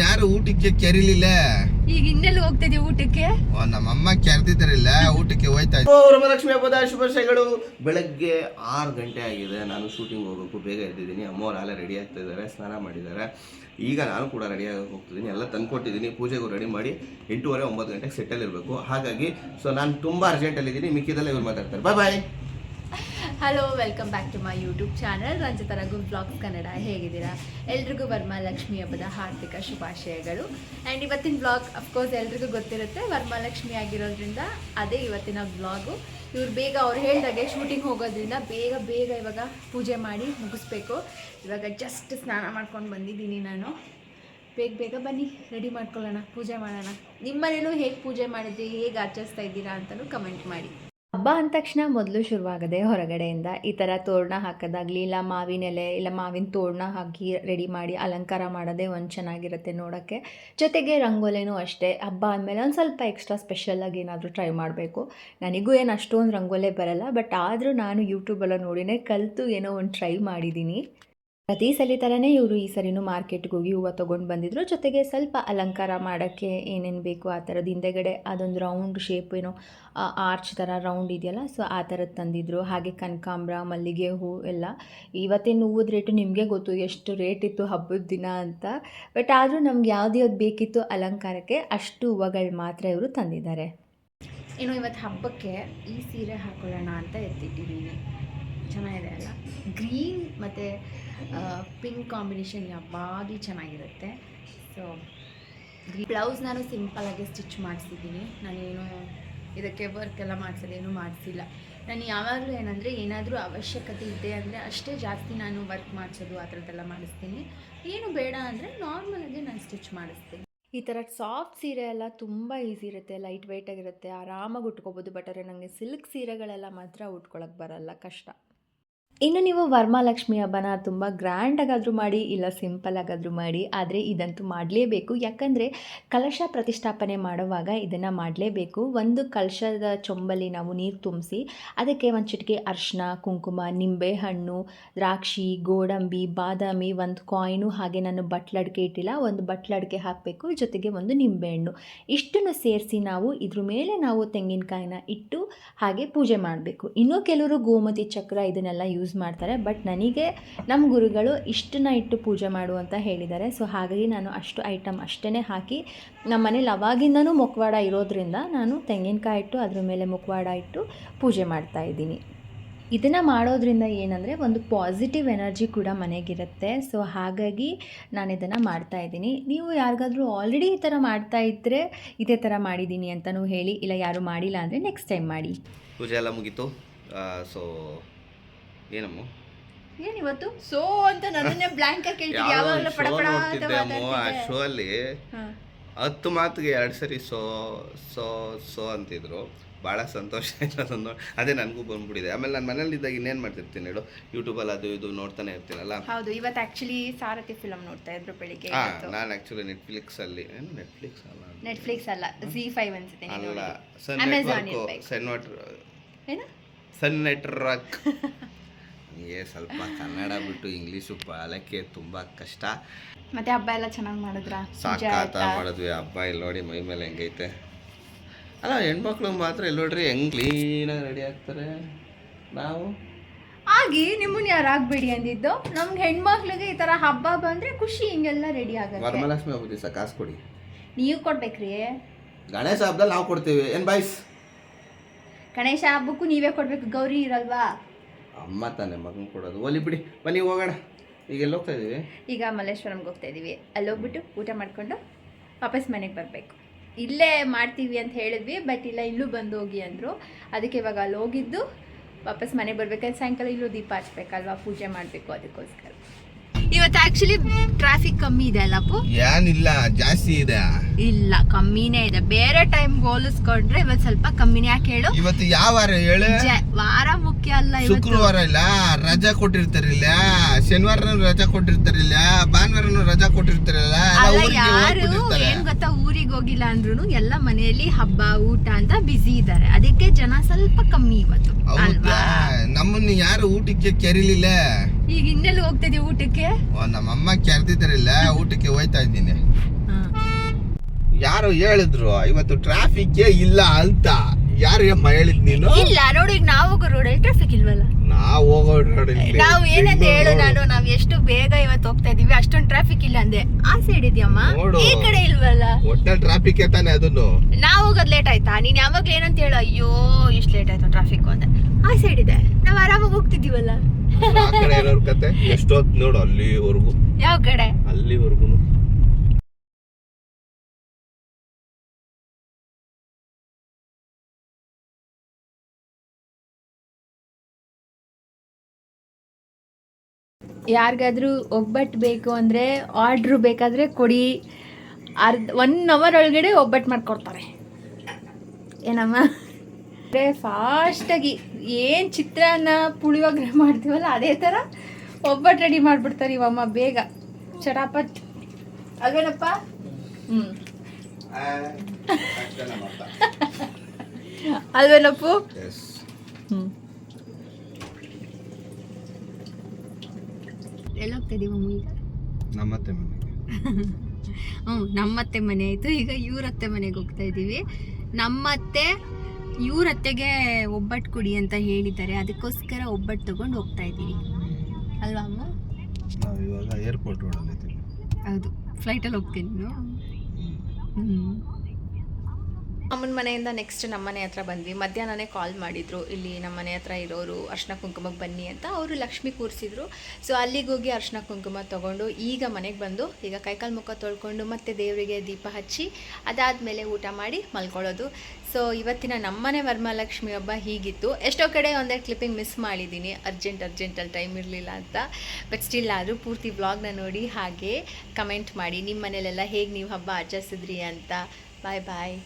ಯಾರು ಊಟಕ್ಕೆ ಕೆರಿಲಿಲ್ಲ. ಈಗ ಇನ್ನೆಲ್ಲ ಹೋಗ್ತಿದ್ವಿ ಊಟಕ್ಕೆ. ನಮ್ಮಮ್ಮ ಕೆರೆದಿದ್ದಾರಿಲ್ಲ, ಊಟಕ್ಕೆ ಹೋಯ್ತಾ ಇದ್ದೆ. ವರಮಹಾಲಕ್ಷ್ಮಿ ಹಬ್ಬದ ಶುಭಾಶಯಗಳು. ಬೆಳಗ್ಗೆ 6 ಗಂಟೆ ಆಗಿದೆ. ನಾನು ಶೂಟಿಂಗ್ ಹೋಗ್ಬೇಕು, ಬೇಗ ಎದ್ದಿದ್ದೀನಿ. ಅಮ್ಮವ್ರು ಅಲ್ಲ ರೆಡಿ ಆಗ್ತಾ ಇದ್ದಾರೆ, ಸ್ನಾನ ಮಾಡಿದ್ದಾರೆ. ಈಗ ನಾನು ಕೂಡ ರೆಡಿಯಾಗಿ ಹೋಗ್ತಿದ್ದೀನಿ. ಎಲ್ಲ ತಂದ್ಕೊಟ್ಟಿದ್ದೀನಿ, ಪೂಜೆಗೂ ರೆಡಿ ಮಾಡಿ 8:30 9 ಗಂಟೆಗೆ ಸೆಟ್ಟಲ್ಲಿ ಇರಬೇಕು. ಹಾಗಾಗಿ ನಾನು ತುಂಬ ಅರ್ಜೆಂಟಲ್ಲಿದ್ದೀನಿ. ಮಿಕ್ಕಿದೆಲ್ಲ ಇವ್ರು ಮಾತಾಡ್ತಾರೆ. Bye bye. Hello, welcome back to my YouTube channel Ranjitha Raghu blogs Kannada. ಹೇಗಿದ್ದೀರಾ? ಎಲ್ರಿಗೂ ವರಮಹಾಲಕ್ಷ್ಮಿ ಹಬ್ಬದ ಹಾರ್ದಿಕ ಶುಭಾಶಯಗಳು. ಆ್ಯಂಡ್ ಇವತ್ತಿನ ಬ್ಲಾಗ್ ಅಫ್ಕೋರ್ಸ್ ಎಲ್ರಿಗೂ ಗೊತ್ತಿರುತ್ತೆ, ವರಮಹಾಲಕ್ಷ್ಮಿ ಆಗಿರೋದ್ರಿಂದ ಅದೇ ಇವತ್ತಿನ ಬ್ಲಾಗು. ಇವ್ರು ಬೇಗ ಅವ್ರು ಹೇಳಿದಾಗೆ ಶೂಟಿಂಗ್ ಹೋಗೋದ್ರಿಂದ ಬೇಗ ಇವಾಗ ಪೂಜೆ ಮಾಡಿ ಮುಗಿಸ್ಬೇಕು. ಇವಾಗ ಜಸ್ಟ್ ಸ್ನಾನ ಮಾಡ್ಕೊಂಡು ಬಂದಿದ್ದೀನಿ ನಾನು. ಬೇಗ ಬನ್ನಿ, ರೆಡಿ ಮಾಡ್ಕೊಳ್ಳೋಣ, ಪೂಜೆ ಮಾಡೋಣ. ನಿಮ್ಮನೇಲೂ ಹೇಗೆ ಪೂಜೆ ಮಾಡಿದ್ರಿ, ಹೇಗೆ ಆಚರಿಸ್ತಾ ಇದ್ದೀರಾ ಅಂತಲೂ ಕಮೆಂಟ್ ಮಾಡಿ. ಹಬ್ಬ ಅಂದ ತಕ್ಷಣ ಮೊದಲು ಶುರುವಾಗದೆ ಹೊರಗಡೆಯಿಂದ ಈ ಥರ ತೋರಣ ಹಾಕೋದಾಗಲಿ, ಇಲ್ಲ ಮಾವಿನ ಎಲೆ ಇಲ್ಲ ಮಾವಿನ ತೋರಣ ಹಾಕಿ ರೆಡಿ ಮಾಡಿ ಅಲಂಕಾರ ಮಾಡೋದೇ ಒಂದು ಚೆನ್ನಾಗಿರುತ್ತೆ ನೋಡೋಕ್ಕೆ. ಜೊತೆಗೆ ರಂಗೋಲಿನೂ ಅಷ್ಟೇ, ಹಬ್ಬ ಅಂದಮೇಲೆ ಒಂದು ಸ್ವಲ್ಪ ಎಕ್ಸ್ಟ್ರಾ ಸ್ಪೆಷಲಾಗಿ ಏನಾದರೂ ಟ್ರೈ ಮಾಡಬೇಕು. ನನಗೂ ಏನು ಅಷ್ಟೊಂದು ರಂಗೋಲಿ ಬರಲ್ಲ, ಬಟ್ ಆದರೂ ನಾನು ಯೂಟ್ಯೂಬೆಲ್ಲ ನೋಡಿನೇ ಕಲಿತು ಏನೋ ಒಂದು ಟ್ರೈ ಮಾಡಿದ್ದೀನಿ. ಪ್ರತಿ ಸಲ ಥರನೇ ಇವರು ಈ ಸರಿನೂ ಮಾರ್ಕೆಟ್ಗೆ ಹೋಗಿ ಹೂವು ತೊಗೊಂಡು ಬಂದಿದ್ರು. ಜೊತೆಗೆ ಸ್ವಲ್ಪ ಅಲಂಕಾರ ಮಾಡೋಕ್ಕೆ ಏನೇನು ಬೇಕು ಆ ಥರದ್ದು ಹಿಂದೆಗಡೆ ಅದೊಂದು ರೌಂಡ್ ಶೇಪ್ ಏನೋ ಆರ್ಚ್ ಥರ ರೌಂಡ್ ಇದೆಯಲ್ಲ, ಸೊ ಆ ಥರದ್ದು ತಂದಿದ್ರು. ಹಾಗೆ ಕನಕಾಂಬರ, ಮಲ್ಲಿಗೆ ಹೂ ಎಲ್ಲ. ಇವತ್ತಿನ ಹೂವದ ರೇಟು ನಿಮಗೆ ಗೊತ್ತು ಎಷ್ಟು ರೇಟ್ ಇತ್ತು ಹಬ್ಬದ ದಿನ ಅಂತ. ಬಟ್ ಆದರೂ ನಮ್ಗೆ ಯಾವ್ದು ಬೇಕಿತ್ತು ಅಲಂಕಾರಕ್ಕೆ ಅಷ್ಟು ಹೂವುಗಳು ಮಾತ್ರ ಇವರು ತಂದಿದ್ದಾರೆ. ಇನ್ನು ಇವತ್ತು ಹಬ್ಬಕ್ಕೆ ಈ ಸೀರೆ ಹಾಕೊಳ್ಳೋಣ ಅಂತ ಎತ್ತಿಟ್ಟಿದ್ದೀನಿ. ಚೆನ್ನಾಗಿದೆ ಅಲ್ಲ, ಗ್ರೀನ್ ಮತ್ತು ಪಿಂಕ್ ಕಾಂಬಿನೇಷನ್ ಯಾವಾಗಲೂ ಚೆನ್ನಾಗಿರುತ್ತೆ. ಸೊ ಬ್ಲೌಸ್ ನಾನು ಸಿಂಪಲಾಗಿ ಸ್ಟಿಚ್ ಮಾಡಿಸಿದ್ದೀನಿ. ನಾನೇನು ಇದಕ್ಕೆ ವರ್ಕ್ ಎಲ್ಲ ಮಾಡಿಸೋದೇನು ಮಾಡಿಸಿಲ್ಲ. ನಾನು ಯಾವಾಗಲೂ ಏನಂದರೆ ಏನಾದರೂ ಅವಶ್ಯಕತೆ ಇದೆ ಅಂದರೆ ಅಷ್ಟೇ ಜಾಸ್ತಿ ನಾನು ವರ್ಕ್ ಮಾಡಿಸೋದು ಆ ಥರದ್ದೆಲ್ಲ ಮಾಡಿಸ್ತೀನಿ. ಏನು ಬೇಡ ಅಂದರೆ ನಾರ್ಮಲಾಗಿ ನಾನು ಸ್ಟಿಚ್ ಮಾಡಿಸ್ತೀನಿ. ಈ ಥರ ಸಾಫ್ಟ್ ಸೀರೆ ಎಲ್ಲ ತುಂಬ ಈಸಿ ಇರುತ್ತೆ, ಲೈಟ್ ವೆಯ್ಟಾಗಿರುತ್ತೆ, ಆರಾಮಾಗಿ ಉಟ್ಕೋಬೋದು. ಬಟ್ ಆದರೆ ನನಗೆ ಸಿಲ್ಕ್ ಸೀರೆಗಳೆಲ್ಲ ಮಾತ್ರ ಉಟ್ಕೊಳಕ್ಕೆ ಬರಲ್ಲ, ಕಷ್ಟ. ಇನ್ನು ನೀವು ವರಮಹಾಲಕ್ಷ್ಮಿ ಹಬ್ಬನ ತುಂಬ ಗ್ರ್ಯಾಂಡಾಗಾದರೂ ಮಾಡಿ ಇಲ್ಲ ಸಿಂಪಲಾಗಾದರೂ ಮಾಡಿ, ಆದರೆ ಇದಂತೂ ಮಾಡಲೇಬೇಕು. ಯಾಕಂದರೆ ಕಲಶ ಪ್ರತಿಷ್ಠಾಪನೆ ಮಾಡುವಾಗ ಇದನ್ನು ಮಾಡಲೇಬೇಕು. ಒಂದು ಕಲಶದ ಚೊಂಬಲ್ಲಿ ನಾವು ನೀರು ತುಂಬಿಸಿ ಅದಕ್ಕೆ ಒಂದು ಚಿಟಿಕೆ ಅರಿಶಿನ, ಕುಂಕುಮ, ನಿಂಬೆಹಣ್ಣು, ದ್ರಾಕ್ಷಿ, ಗೋಡಂಬಿ, ಬಾದಾಮಿ, ಒಂದು ಕಾಯಿನು, ಹಾಗೆ ನಾನು ಬಟ್ಲಡಿಕೆ ಇಟ್ಟಿಲ್ಲ, ಒಂದು ಬಟ್ಲಡಿಕೆ ಹಾಕಬೇಕು. ಜೊತೆಗೆ ಒಂದು ನಿಂಬೆಹಣ್ಣು, ಇಷ್ಟನ್ನು ಸೇರಿಸಿ ನಾವು ಇದ್ರ ಮೇಲೆ ನಾವು ತೆಂಗಿನಕಾಯಿನ ಇಟ್ಟು ಹಾಗೆ ಪೂಜೆ ಮಾಡಬೇಕು. ಇನ್ನೂ ಕೆಲವರು ಗೋಮತಿ ಚಕ್ರ ಇದನ್ನೆಲ್ಲ ಯೂಸ್ ಮಾಡ್ತಾರೆ. ಬಟ್ ನನಗೆ ನಮ್ಮ ಗುರುಗಳು ಇಷ್ಟನ್ನ ಇಟ್ಟು ಪೂಜೆ ಮಾಡು ಅಂತ ಹೇಳಿದ್ದಾರೆ. ಸೊ ಹಾಗಾಗಿ ನಾನು ಅಷ್ಟು ಐಟಮ್ ಅಷ್ಟೇ ಹಾಕಿ, ನಮ್ಮ ಮನೇಲಿ ಅವಾಗಿಂದನೂ ಮುಖವಾಡ ಇರೋದ್ರಿಂದ ನಾನು ತೆಂಗಿನಕಾಯಿ ಇಟ್ಟು ಅದ್ರ ಮೇಲೆ ಮುಖವಾಡ ಇಟ್ಟು ಪೂಜೆ ಮಾಡ್ತಾ ಇದ್ದೀನಿ. ಇದನ್ನು ಮಾಡೋದ್ರಿಂದ ಏನಂದರೆ ಒಂದು ಪಾಸಿಟಿವ್ ಎನರ್ಜಿ ಕೂಡ ಮನೆಗಿರುತ್ತೆ. ಸೊ ಹಾಗಾಗಿ ನಾನು ಇದನ್ನು ಮಾಡ್ತಾಯಿದ್ದೀನಿ. ನೀವು ಯಾರಿಗಾದರೂ ಆಲ್ರೆಡಿ ಈ ಥರ ಮಾಡ್ತಾ ಇದ್ದರೆ ಇದೇ ಥರ ಮಾಡಿದ್ದೀನಿ ಅಂತಲೂ ಹೇಳಿ, ಇಲ್ಲ ಯಾರು ಮಾಡಿಲ್ಲ ಅಂದರೆ ನೆಕ್ಸ್ಟ್ ಟೈಮ್ ಮಾಡಿ. ಪೂಜೆ ಎಲ್ಲ ಮುಗೀತು. ಸೊ ಏನಮ್ಮ ಏನಿವತ್ತು ಸೋ ಅಂತ ನನ್ನನ್ನೇ ಬ್ಲ್ಯಾಂಕ್ ಆಗಿ ಕೇಳ್ತೀವಿ. ಯಾವಾಗಲೂ ಪಡಪಡ ಅಂತ ಆ ಶೋ ಅಲ್ಲಿ 10 ಮಾತಿಗೆ 2 ಸರಿ ಸೋ ಸೋ ಸೋ ಅಂತಿದ್ರು. ಭಾಳ ಸಂತೋಷ ಆಯ್ತು ಅದನ್ನು. ಅದೇ ನನಗೂ ಬಂದ್ಬಿಟ್ಟಿದೆ. ಆಮೇಲೆ ನಾನು ಮನೇಲಿ ಇದ್ದಾಗ ಇನ್ನೇನು ಮಾಡ್ತಿರ್ತೀನಿ ಹೇಳು, ಯೂಟ್ಯೂಬಲ್ಲಿ ಅದು ಇದು ನೋಡ್ತಾನೆ ಇರ್ತೀನಲ್ಲ. ಹೌದು, ಇವತ್ತು ಆ್ಯಕ್ಚುಲಿ ಸಾರಥಿ ಫಿಲಮ್ ನೋಡ್ತಾ ಇದ್ರು ಬೆಳಿಗ್ಗೆ. ನಾನು ಆ್ಯಕ್ಚುಲಿ ನೆಟ್ಫ್ಲಿಕ್ಸ್ ಅಲ್ಲ Z5 ಅನ್ಸುತ್ತೆ ಅಲ್ಲ, ಸನ್ ನೆಟ್ವರ್ಕ್. ಸ್ವಲ್ಪ ಕನ್ನಡ ಬಿಟ್ಟು ಇಂಗ್ಲೀಷು ಪಾಲಕ್ಕೆ ತುಂಬ ಕಷ್ಟ. ಮತ್ತೆ ಹಬ್ಬ ಎಲ್ಲ ಚೆನ್ನಾಗಿ ಮಾಡಿದ್ರ? ಸಾಕಾತ ಮಾಡಿದ್ವಿ ಹಬ್ಬ. ಇಲ್ಲಿ ನೋಡಿ ಮೈ ಮೇಲೆ ಹೆಂಗೈತೆ ಅಲ್ಲ, ಹೆಣ್ಮಕ್ಳು ಮಾತ್ರ ಇಲ್ಲಿ ನೋಡ್ರಿ ಹೆಂಗ್ ಕ್ಲೀನಾಗಿ ರೆಡಿ ಆಗ್ತಾರೆ. ನಾವು ಆಗಿ ನಿಮ್ಮನ್ನ ಯಾರು ಆಗ್ಬೇಡಿ ಅಂದಿದ್ದು. ನಮ್ಗೆ ಹೆಣ್ಮಕ್ಳಿಗೆ ಈ ಥರ ಹಬ್ಬ ಬಂದರೆ ಖುಷಿ, ಹಿಂಗೆಲ್ಲ ರೆಡಿ ಆಗುತ್ತೆ. ವರಮಹಾಲಕ್ಷ್ಮಿ ಹಬ್ಬದ ದಿವಸ ಕಾಸು ಕೊಡಿ. ನೀವು ಕೊಡ್ಬೇಕ್ರಿ. ಗಣೇಶ ಹಬ್ಬದಲ್ಲಿ ನಾವು ಕೊಡ್ತೀವಿ. ಏನು ಬಾಯ್ಸ್? ಗಣೇಶ ಹಬ್ಬಕ್ಕೂ ನೀವೇ ಕೊಡ್ಬೇಕು, ಗೌರಿ ಇರಲ್ವಾ? ಅಮ್ಮ ತಾನೆ ಮಗನ ಕೊಡೋದು. ಒಲಿ ಬಿಡಿ, ಬನ್ನಿ ಹೋಗೋಣ. ಈಗ ಎಲ್ಲಿ ಹೋಗ್ತಾ ಇದ್ದೀವಿ? ಈಗ ಮಲ್ಲೇಶ್ವರಂಗೆ ಹೋಗ್ತಾ ಇದ್ದೀವಿ. ಅಲ್ಲಿ ಹೋಗ್ಬಿಟ್ಟು ಊಟ ಮಾಡಿಕೊಂಡು ವಾಪಸ್ ಮನೆಗೆ ಬರಬೇಕು. ಇಲ್ಲೇ ಮಾಡ್ತೀವಿ ಅಂತ ಹೇಳಿದ್ವಿ, ಬಟ್ ಇಲ್ಲ ಇಲ್ಲೂ ಬಂದು ಹೋಗಿ ಅಂದರು. ಅದಕ್ಕೆ ಇವಾಗ ಅಲ್ಲಿ ಹೋಗಿದ್ದು ವಾಪಸ್ ಮನೆಗೆ ಬರಬೇಕಾದ್ರೆ ಸಾಯಂಕಾಲ ಇಲ್ಲೂ ದೀಪ ಹಚ್ಬೇಕಲ್ವಾ, ಪೂಜೆ ಮಾಡಬೇಕು, ಅದಕ್ಕೋಸ್ಕರ. ಇವತ್ತು ಆಕ್ಚುಲಿ ಟ್ರಾಫಿಕ್ ಕಮ್ಮಿ ಇದೆ ಅಲ್ಲಪ್ಪು? ಏನಿಲ್ಲ, ಜಾಸ್ತಿ ಇದೆ. ಇಲ್ಲ, ಕಮ್ಮಿನೇ ಇದೆ. ಬೇರೆ ಟೈಮ್ ಹೋಲಿಸ್ಕೊಂಡ್ರೆ ಇವತ್ತು ಸ್ವಲ್ಪ ಕಮ್ಮಿನೇ. ಯಾಕೆ ಹೇಳು? ಇವತ್ತು ಯಾವ ವಾರ ಹೇಳು? ವಾರ ಮುಖ್ಯ ಅಲ್ಲ, ಶುಕ್ರವಾರ ಇಲ್ಲ ರಜಾ ಕೊಟ್ಟಿರ್ತಾರಿಲ್ಲ, ಶನಿವಾರ ರಜಾ ಕೊಟ್ಟಿರ್ತಾರಿಲ್ಲ, ಭಾನುವಾರನು ರಜಾ ಕೊಟ್ಟಿರ್ತಾರಲ್ಲ. ಯಾರು ಏನ್ ಗೊತ್ತಾ, ಊರಿಗೆ ಹೋಗಿಲ್ಲ ಅಂದ್ರೂ ಎಲ್ಲ ಮನೆಯಲ್ಲಿ ಹಬ್ಬ ಊಟ ಅಂತ ಬಿಸಿ ಇದ್ದಾರೆ. ಅದಕ್ಕೆ ಜನ ಸ್ವಲ್ಪ ಕಮ್ಮಿ ಇವತ್ತು. ನಮ್ಮನ್ನ ಯಾರು ಊಟಕ್ಕೆ ಕೆರಿಲಿಲ್ಲ. ಈಗ ಇನ್ನೆಲ್ಲ ಹೋಗ್ತಾ ಇದೀವಿ ಊಟಕ್ಕೆ. ನಮ್ಮಮ್ಮ ಕರೆದಿದ್ದಾರಿಲ್ಲ, ಊಟಕ್ಕೆ ಹೋಯ್ತಾ ಇದ್ದೀನಿ. ಯಾರು ಹೇಳಿದ್ರು ಇವತ್ತು ಟ್ರಾಫಿಕ್ ಇಲ್ಲ ಅಂತ? ಯಾರು ಅಮ್ಮ ಹೇಳಿದ್ ನೀನು? ಇಲ್ಲ ನೋಡು, ಈಗ ನಾವು ಹೋಗೋ ರೋಡಲ್ಲಿ ಟ್ರಾಫಿಕ್ ಇಲ್ವಲ್ಲ. ನಾವು ಹೋಗೋ ರೋಡಲ್ಲಿ ನಾವು ಏನಂತ ಹೇಳು, ನಾವು ಎಷ್ಟು ಬೇಗ ಇವತ್ತು ಹೋಗ್ತಾ ಇದೀವಿ, ಅಷ್ಟೊಂದು ಟ್ರಾಫಿಕ್ ಇಲ್ಲ ಅಂದೆ. ಆ ಸೈಡ್ ಇದೆಯಮ್ಮ, ಈ ಕಡೆ ಇಲ್ವಲ್ಲ. ಒಟ್ಟಲ್ಲಿ ಟ್ರಾಫಿಕ್ ತಾನೆ ಅದನ್ನು. ನಾವು ಹೋಗೋದು ಲೇಟ್ ಆಯ್ತಾ? ನೀನ್ ಯಾವಾಗ್ಲೂ ಏನಂತ ಹೇಳು, ಅಯ್ಯೋ ಇಷ್ಟು ಲೇಟ್ ಆಯ್ತು ಟ್ರಾಫಿಕ್ ಅಂದೆ. ಆ ಸೈಡ್ ಇದೆ, ನಾವು ಆರಾಮಾಗಿ ಹೋಗ್ತಿದೀವಲ್ಲ. ಆ ಕಡೆ ಇರೋರ್ ಕತೆ ಎಷ್ಟೊತ್ತು ನೋಡು, ಅಲ್ಲಿವರೆಗೂ. ಯಾವ ಕಡೆ? ಅಲ್ಲಿವರೆಗೂ. ಯಾರಿಗಾದ್ರೂ ಒಬ್ಬಟ್ಟು ಬೇಕು ಅಂದರೆ ಆರ್ಡ್ರು ಬೇಕಾದರೆ ಕೊಡಿ, 1 ಅವರ್ ಒಳಗಡೆ ಒಬ್ಬಟ್ಟು ಮಾಡಿಕೊಡ್ತಾರೆ. ಏನಮ್ಮ ಫಾಸ್ಟಾಗಿ ಏನು ಚಿತ್ರಾನ್ನ ಪುಳಿಯೋಗರೆ ಮಾಡ್ತೀವಲ್ಲ ಅದೇ ಥರ ಒಬ್ಬಟ್ಟು ರೆಡಿ ಮಾಡಿಬಿಡ್ತಾರೆ ಇವಮ್ಮ, ಬೇಗ ಚಟಾಪಟ್ ಅಲ್ವೇನಪ್ಪ? ಅಲ್ವೇನಪ್ಪು? ಎಲ್ಲೋಗ್ತಾ ಇದೀವಮ್ಮ ಈಗ? ನಮ್ಮತ್ತೆ ಮನೆಗೆ. ನಮ್ಮತ್ತೆ ಮನೆ ಆಯಿತು, ಈಗ ಇವ್ರತ್ತೆ ಮನೆಗೆ ಹೋಗ್ತಾ ಇದ್ದೀವಿ. ನಮ್ಮತ್ತೆ ಇವ್ರತ್ತೆಗೆ ಒಬ್ಬಟ್ಟು ಕೊಡಿ ಅಂತ ಹೇಳಿದ್ದಾರೆ, ಅದಕ್ಕೋಸ್ಕರ ಒಬ್ಬಟ್ಟು ತಗೊಂಡು ಹೋಗ್ತಾ ಇದ್ದೀವಿ ಅಲ್ವಾ ಅಮ್ಮ? ನಾವು ಇವಾಗ ಏರ್ಪೋರ್ಟ್ ರೋಡಲ್ಲಿ ಇದ್ದೀವಿ. ಹೌದು, ಫ್ಲೈಟಲ್ಲಿ ಹೋಗ್ತೀನಿ ನೀನು. ಅಮ್ಮನ ಮನೆಯಿಂದ ನೆಕ್ಸ್ಟ್ ನಮ್ಮ ಮನೆ ಹತ್ರ ಬಂದ್ವಿ. ಮಧ್ಯಾಹ್ನನೇ ಕಾಲ್ ಮಾಡಿದ್ರು, ಇಲ್ಲಿ ನಮ್ಮ ಮನೆ ಹತ್ರ ಇರೋರು ಅರ್ಶಿನ ಕುಂಕುಮಕ್ಕೆ ಬನ್ನಿ ಅಂತ. ಅವರು ಲಕ್ಷ್ಮಿ ಕೂರಿಸಿದ್ರು. ಸೊ ಅಲ್ಲಿಗೆ ಹೋಗಿ ಅರ್ಶಿನ ಕುಂಕುಮ ತೊಗೊಂಡು ಈಗ ಮನೆಗೆ ಬಂದು ಈಗ ಕೈಕಾಲು ಮುಖ ತೊಳ್ಕೊಂಡು ಮತ್ತೆ ದೇವರಿಗೆ ದೀಪ ಹಚ್ಚಿ ಅದಾದಮೇಲೆ ಊಟ ಮಾಡಿ ಮಲ್ಕೊಳ್ಳೋದು. ಸೊ ಇವತ್ತಿನ ನಮ್ಮನೆ ವರಮಹಾಲಕ್ಷ್ಮಿ ಹಬ್ಬ ಹೀಗಿತ್ತು. ಎಷ್ಟೋ ಕಡೆ ಒಂದೆರಡು ಕ್ಲಿಪ್ಪಿಂಗ್ ಮಿಸ್ ಮಾಡಿದ್ದೀನಿ, ಅರ್ಜೆಂಟಲ್ಲಿ ಟೈಮ್ ಇರಲಿಲ್ಲ ಅಂತ. ಬಟ್ ಸ್ಟಿಲ್ ಆದರೂ ಪೂರ್ತಿ ವ್ಲಾಗ್ನ ನೋಡಿ ಹಾಗೆ ಕಮೆಂಟ್ ಮಾಡಿ ನಿಮ್ಮ ಮನೇಲೆಲ್ಲ ಹೇಗೆ ನೀವು ಹಬ್ಬ ಆಚರಿಸಿದ್ರಿ ಅಂತ. ಬಾಯ್ ಬಾಯ್.